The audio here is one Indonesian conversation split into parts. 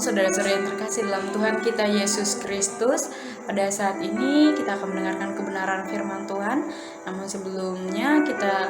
saudara-saudara yang terkasih dalam Tuhan kita Yesus Kristus. Pada saat ini kita akan mendengarkan kebenaran firman Tuhan. Namun sebelumnya kita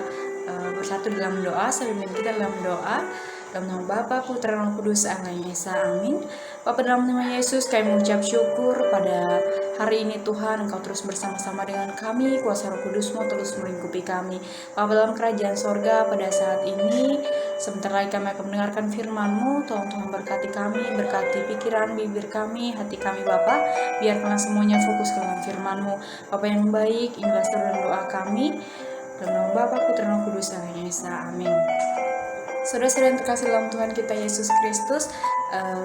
bersatu dalam doa. Sebelum kita dalam doa, dalam nama Bapa, Putra, dan Roh Kudus, Allah yang Esa, amin. Bapa, dalam nama Yesus kami mengucap syukur pada hari ini Tuhan, Engkau terus bersama-sama dengan kami, kuasa Roh Kudus-Mu terus melingkupi kami. Bapa, dalam kerajaan sorga pada saat ini, sebentar lagi kami akan mendengarkan firman-Mu. Tolong Tuhan berkati kami, berkati pikiran, bibir kami, hati kami Bapa. Biarkanlah semuanya fokus ke dalam firman-Mu. Bapa yang baik, inilah seruan doa kami. Dalam nama Bapa, Putra, dan Roh Kudus, Allah yang Esa, amin. Saudara-saudara yang terkasih dalam Tuhan kita Yesus Kristus,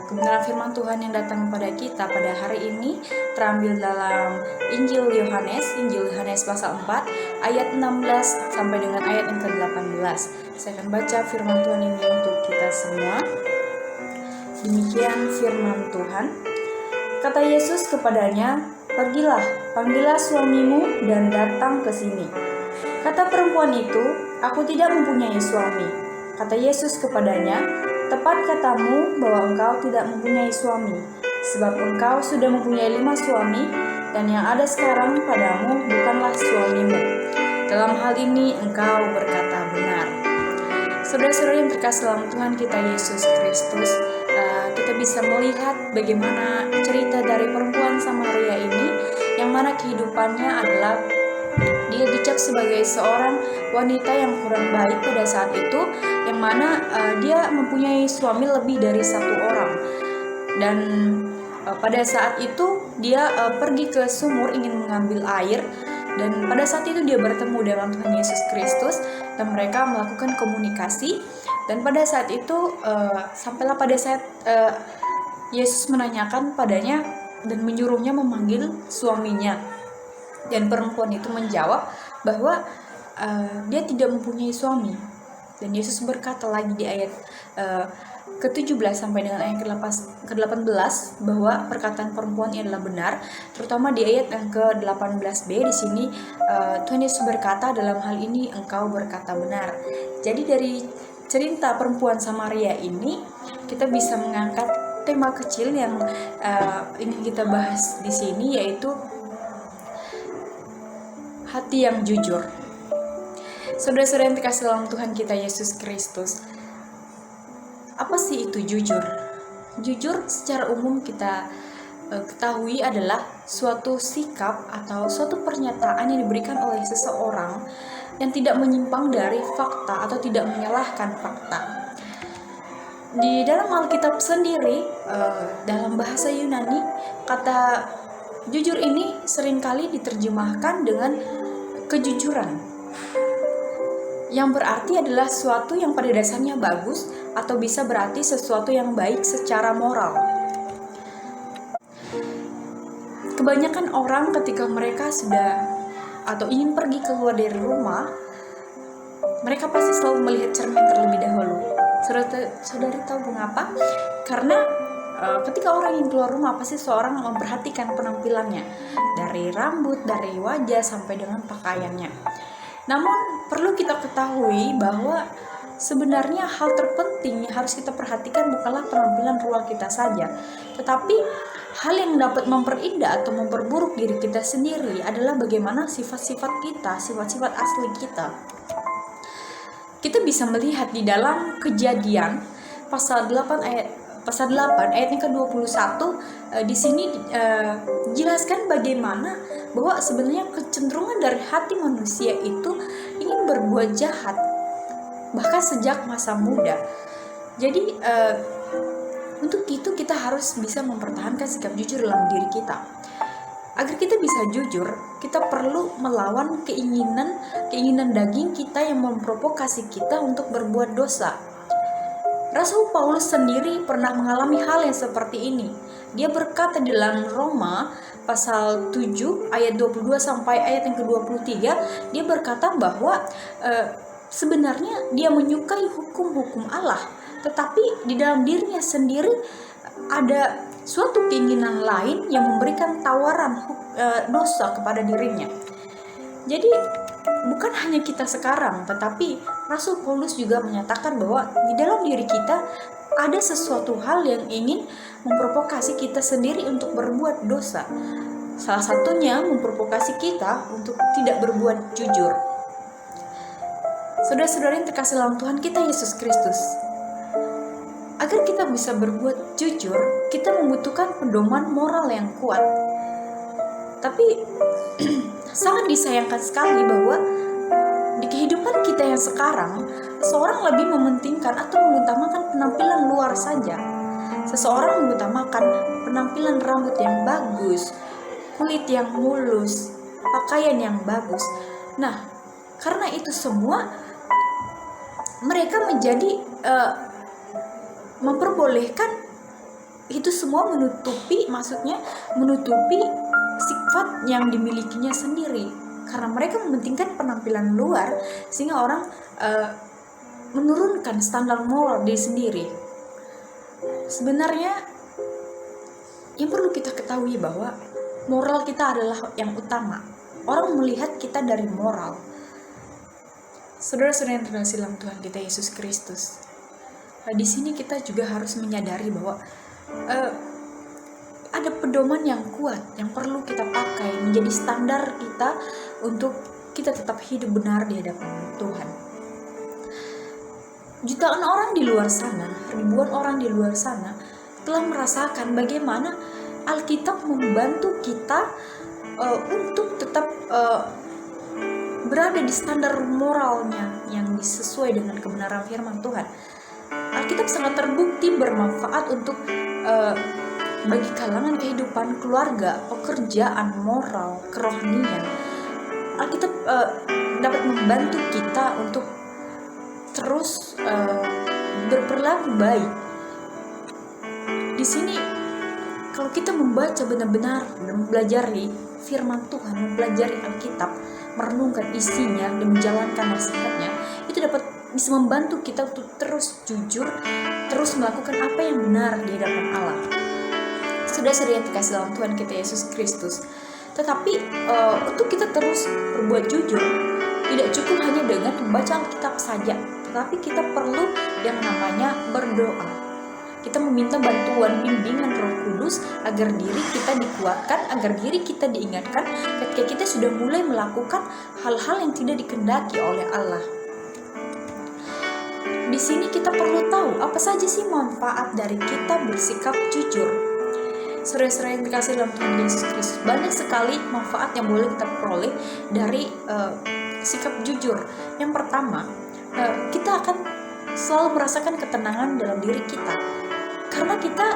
kebenaran firman Tuhan yang datang kepada kita pada hari ini terambil dalam Injil Yohanes pasal 4 ayat 16 sampai dengan ayat yang ke-18. Saya akan baca firman Tuhan ini untuk kita semua. Demikian firman Tuhan. Kata Yesus kepadanya, "Pergilah, panggillah suamimu dan datang ke sini." Kata perempuan itu, "Aku tidak mempunyai suami." Kata Yesus kepadanya, "Tepat katamu bahwa engkau tidak mempunyai suami, sebab engkau sudah mempunyai 5 suami, dan yang ada sekarang padamu bukanlah suamimu. Dalam hal ini engkau berkata benar." Saudara-saudara yang terkasih dalam Tuhan kita Yesus Kristus, kita bisa melihat bagaimana cerita dari perempuan Samaria ini, yang mana kehidupannya adalah dia dicap sebagai seorang wanita yang kurang baik pada saat itu, yang mana dia mempunyai suami lebih dari 1 orang. Dan pada saat itu dia pergi ke sumur ingin mengambil air, dan pada saat itu dia bertemu dengan Tuhan Yesus Kristus dan mereka melakukan komunikasi. Dan pada saat itu sampailah pada saat Yesus menanyakan padanya dan menyuruhnya memanggil suaminya. Dan perempuan itu menjawab bahwa dia tidak mempunyai suami. Dan Yesus berkata lagi di ayat ke-17 sampai dengan ayat ke-18 bahwa perkataan perempuan ini adalah benar, terutama di ayat yang ke-18b di sini Tuhan Yesus berkata, "Dalam hal ini engkau berkata benar." Jadi dari cerita perempuan Samaria ini kita bisa mengangkat tema kecil yang ingin kita bahas di sini, yaitu hati yang jujur. Saudara-saudara yang terkasih dalam Tuhan kita Yesus Kristus, apa sih itu jujur? Jujur secara umum kita ketahui adalah suatu sikap atau suatu pernyataan yang diberikan oleh seseorang yang tidak menyimpang dari fakta atau tidak menyalahkan fakta. Di dalam Alkitab sendiri, dalam bahasa Yunani, kata jujur ini seringkali diterjemahkan dengan kejujuran, yang berarti adalah sesuatu yang pada dasarnya bagus atau bisa berarti sesuatu yang baik secara moral. Kebanyakan orang ketika mereka sudah atau ingin pergi keluar dari rumah, mereka pasti selalu melihat cermin terlebih dahulu. Saudari tahu mengapa? Karena ketika orang ingin keluar rumah, pasti seorang memperhatikan penampilannya, dari rambut, dari wajah, sampai dengan pakaiannya. Namun perlu kita ketahui bahwa sebenarnya hal terpenting yang harus kita perhatikan bukanlah penampilan luar kita saja, tetapi hal yang dapat memperindah atau memperburuk diri kita sendiri adalah bagaimana sifat-sifat kita, sifat-sifat asli kita. Kita bisa melihat di dalam Kejadian pasal 8 ayat yang ke-21, di sini dijelaskan bagaimana bahwa sebenarnya kecenderungan dari hati manusia itu ingin berbuat jahat bahkan sejak masa muda. Jadi untuk itu kita harus bisa mempertahankan sikap jujur dalam diri kita. Agar kita bisa jujur, kita perlu melawan keinginan daging kita yang memprovokasi kita untuk berbuat dosa. Rasul Paulus sendiri pernah mengalami hal yang seperti ini. Dia berkata di dalam Roma pasal 7 ayat 22 sampai ayat yang ke-23, dia berkata bahwa sebenarnya dia menyukai hukum-hukum Allah, tetapi di dalam dirinya sendiri ada suatu keinginan lain yang memberikan tawaran dosa kepada dirinya. Jadi bukan hanya kita sekarang, tetapi Rasul Paulus juga menyatakan bahwa di dalam diri kita ada sesuatu hal yang ingin memprovokasi kita sendiri untuk berbuat dosa. Salah satunya memprovokasi kita untuk tidak berbuat jujur. Saudara-saudara yang terkasih dalam Tuhan kita Yesus Kristus, agar kita bisa berbuat jujur, kita membutuhkan pedoman moral yang kuat. Tapi sangat disayangkan sekali bahwa di kehidupan kita yang sekarang, seseorang lebih mementingkan atau mengutamakan penampilan luar saja. Seseorang mengutamakan penampilan rambut yang bagus, kulit yang mulus, pakaian yang bagus. Nah, karena itu semua mereka menjadi memperbolehkan itu semua menutupi sifat yang dimilikinya sendiri, karena mereka mementingkan penampilan luar sehingga orang menurunkan standar moral diri sendiri. Sebenarnya yang perlu kita ketahui bahwa moral kita adalah yang utama. Orang melihat kita dari moral. Saudara-saudara yang terkasih dalam Tuhan kita Yesus Kristus, di sini kita juga harus menyadari bahwa ada pedoman yang kuat yang perlu kita pakai menjadi standar kita untuk kita tetap hidup benar di hadapan Tuhan. Jutaan orang di luar sana, ribuan orang di luar sana telah merasakan bagaimana Alkitab membantu kita untuk tetap berada di standar moralnya yang sesuai dengan kebenaran firman Tuhan. Alkitab sangat terbukti bermanfaat untuk bagi kalangan kehidupan keluarga, pekerjaan, moral, kerohanian. Alkitab dapat membantu kita untuk terus berperilaku baik. Di sini kalau kita membaca benar-benar dan mempelajari firman Tuhan, mempelajari Alkitab, merenungkan isinya dan menjalankan nasihatnya, itu dapat bisa membantu kita untuk terus jujur, terus melakukan apa yang benar di hadapan Allah. Saudara-saudara yang terkasih dalam Tuhan kita Yesus Kristus, tetapi untuk kita terus berbuat jujur, tidak cukup hanya dengan membaca Alkitab saja, tetapi kita perlu yang namanya berdoa. Kita meminta bantuan bimbingan Roh Kudus agar diri kita dikuatkan, agar diri kita diingatkan ketika kita sudah mulai melakukan hal-hal yang tidak dikehendaki oleh Allah. Di sini kita perlu tahu apa saja sih manfaat dari kita bersikap jujur. Saudara-saudara yang dikasih dalam Tuhan Yesus Kristus, banyak sekali manfaat yang boleh kita peroleh dari sikap jujur. Yang pertama, kita akan selalu merasakan ketenangan dalam diri kita, karena kita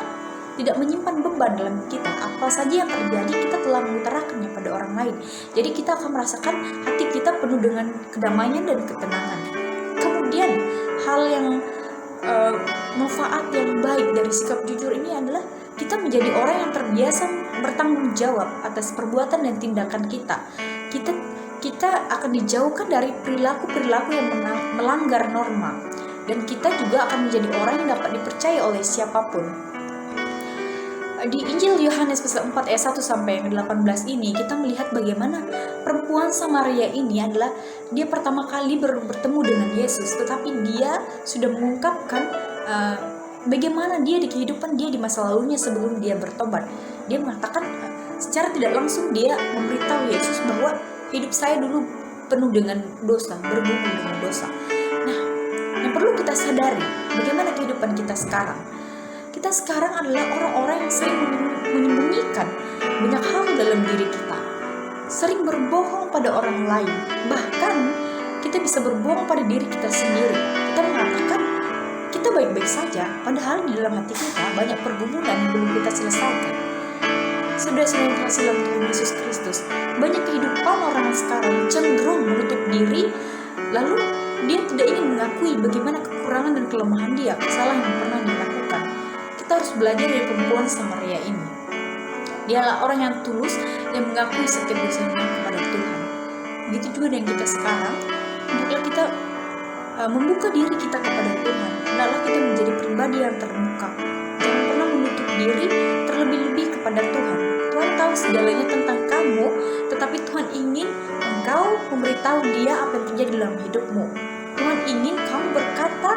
tidak menyimpan beban dalam kita. Apa saja yang terjadi kita telah mengutarakannya pada orang lain. Jadi kita akan merasakan hati kita penuh dengan kedamaian dan ketenangan. Kemudian hal yang manfaat yang baik dari sikap jujur ini adalah kita menjadi orang yang terbiasa bertanggung jawab atas perbuatan dan tindakan kita. Kita akan dijauhkan dari perilaku-perilaku yang melanggar norma, dan kita juga akan menjadi orang yang dapat dipercaya oleh siapapun. Di Injil Yohanes pasal 4 ayat 1 sampai yang 18 ini kita melihat bagaimana perempuan Samaria ini adalah dia pertama kali bertemu dengan Yesus, tetapi dia sudah mengungkapkan bagaimana dia di kehidupan dia di masa lalunya sebelum dia bertobat. Dia mengatakan secara tidak langsung dia memberitahu Yesus bahwa hidup saya dulu penuh dengan dosa, bergumul dengan dosa. Nah, yang perlu kita sadari bagaimana kehidupan kita sekarang. Kita sekarang adalah orang-orang yang sering menyembunyikan banyak hal dalam diri kita, sering berbohong pada orang lain, bahkan kita bisa berbohong pada diri kita sendiri. Kita mengatakan kita baik-baik saja, padahal di dalam hati kita banyak pergumulan yang belum kita selesaikan. Saudara-saudara yang terkasih dalam Tuhan Yesus Kristus, banyak kehidupan orang sekarang cenderung menutup diri, lalu dia tidak ingin mengakui bagaimana kekurangan dan kelemahan dia, kesalahan yang pernah dilakukan. Kita harus belajar dari perempuan Samaria ini. Dialah orang yang tulus yang mengakui setiap dosanya kepada Tuhan. Begitu juga dengan kita sekarang, hendaklah kita membuka diri kita kepada Tuhan. Hendaklah kita menjadi pribadi yang terbuka. Jangan pernah menutup diri terlebih-lebih kepada Tuhan. Tuhan tahu segalanya tentang kamu, tetapi Tuhan ingin engkau memberitahu Dia apa yang terjadi dalam hidupmu. Tuhan ingin kamu berkata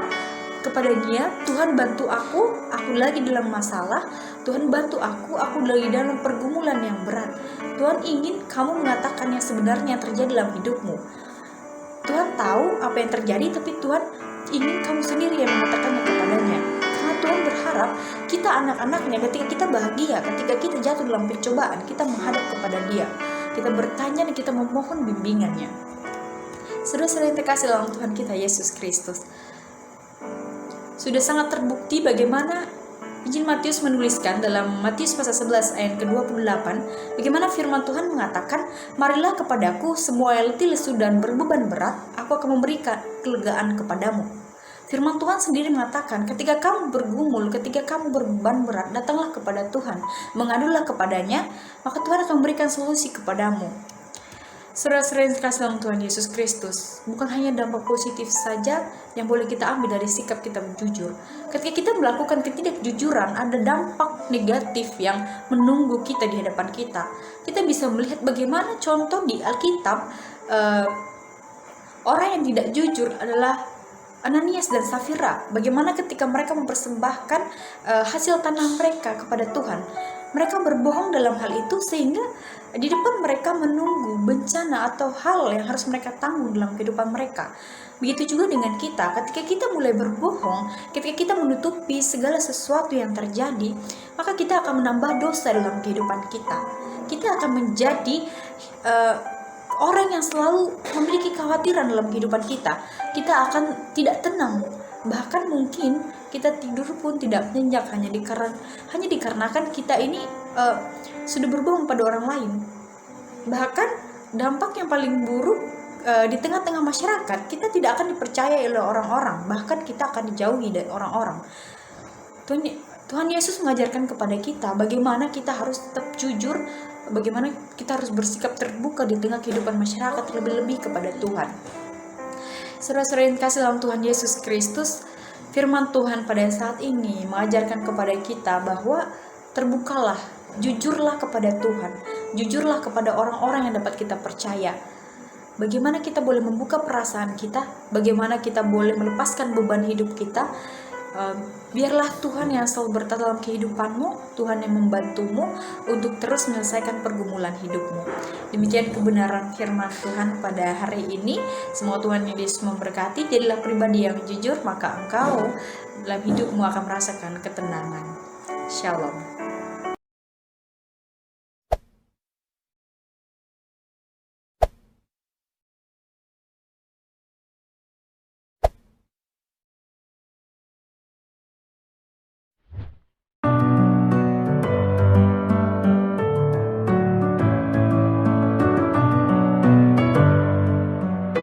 kepada Dia, Tuhan bantu aku lagi dalam masalah, Tuhan bantu aku lagi dalam pergumulan yang berat. Tuhan ingin kamu mengatakan yang sebenarnya terjadi dalam hidupmu. Tuhan tahu apa yang terjadi, tapi Tuhan ingin kamu sendiri yang mengatakannya kepadanya. Karena Tuhan berharap kita anak-anaknya ketika kita bahagia, ketika kita jatuh dalam pencobaan, kita menghadap kepada Dia. Kita bertanya dan kita memohon bimbingannya. Saudara-saudara yang terkasih dalam Tuhan kita Yesus Kristus, sudah sangat terbukti bagaimana Injil Matius menuliskan dalam Matius pasal 11 ayat ke-28, bagaimana firman Tuhan mengatakan, "Marilah kepadaku semua yang letih lesu dan berbeban berat, aku akan memberikan kelegaan kepadamu." Firman Tuhan sendiri mengatakan, ketika kamu bergumul, ketika kamu berbeban berat, datanglah kepada Tuhan, mengadulah kepadanya, maka Tuhan akan memberikan solusi kepadamu. Saudara-saudara yang terkasih dalam Tuhan Yesus Kristus, bukan hanya dampak positif saja yang boleh kita ambil dari sikap kita jujur. Ketika kita melakukan ketidakjujuran, ada dampak negatif yang menunggu kita di hadapan kita. Kita bisa melihat bagaimana contoh di Alkitab, orang yang tidak jujur adalah Ananias dan Safira. Bagaimana ketika mereka mempersembahkan hasil tanah mereka kepada Tuhan, mereka berbohong dalam hal itu sehingga di depan mereka menunggu bencana atau hal yang harus mereka tanggung dalam kehidupan mereka. Begitu juga dengan kita, ketika kita mulai berbohong, ketika kita menutupi segala sesuatu yang terjadi, maka kita akan menambah dosa dalam kehidupan kita. Kita akan menjadi orang yang selalu memiliki kekhawatiran dalam kehidupan kita. Kita akan tidak tenang, bahkan mungkin kita tidur pun tidak nyenyak hanya dikarenakan kita ini sudah berbohong pada orang lain. Bahkan dampak yang paling buruk di tengah-tengah masyarakat, kita tidak akan dipercayai oleh orang-orang, bahkan kita akan dijauhi dari orang-orang. Tuhan Yesus mengajarkan kepada kita bagaimana kita harus tetap jujur, bagaimana kita harus bersikap terbuka di tengah kehidupan masyarakat, lebih-lebih kepada Tuhan. Saudara-saudara yang kasih dalam Tuhan Yesus Kristus, firman Tuhan pada saat ini mengajarkan kepada kita bahwa terbukalah, jujurlah kepada Tuhan, jujurlah kepada orang-orang yang dapat kita percaya. Bagaimana kita boleh membuka perasaan kita, bagaimana kita boleh melepaskan beban hidup kita. Biarlah Tuhan yang selalu bertahan dalam kehidupanmu, Tuhan yang membantumu untuk terus menyelesaikan pergumulan hidupmu. Demikian kebenaran firman Tuhan pada hari ini. Semoga Tuhan Yesus memberkati. Jadilah pribadi yang jujur, maka engkau dalam hidupmu akan merasakan ketenangan. Shalom.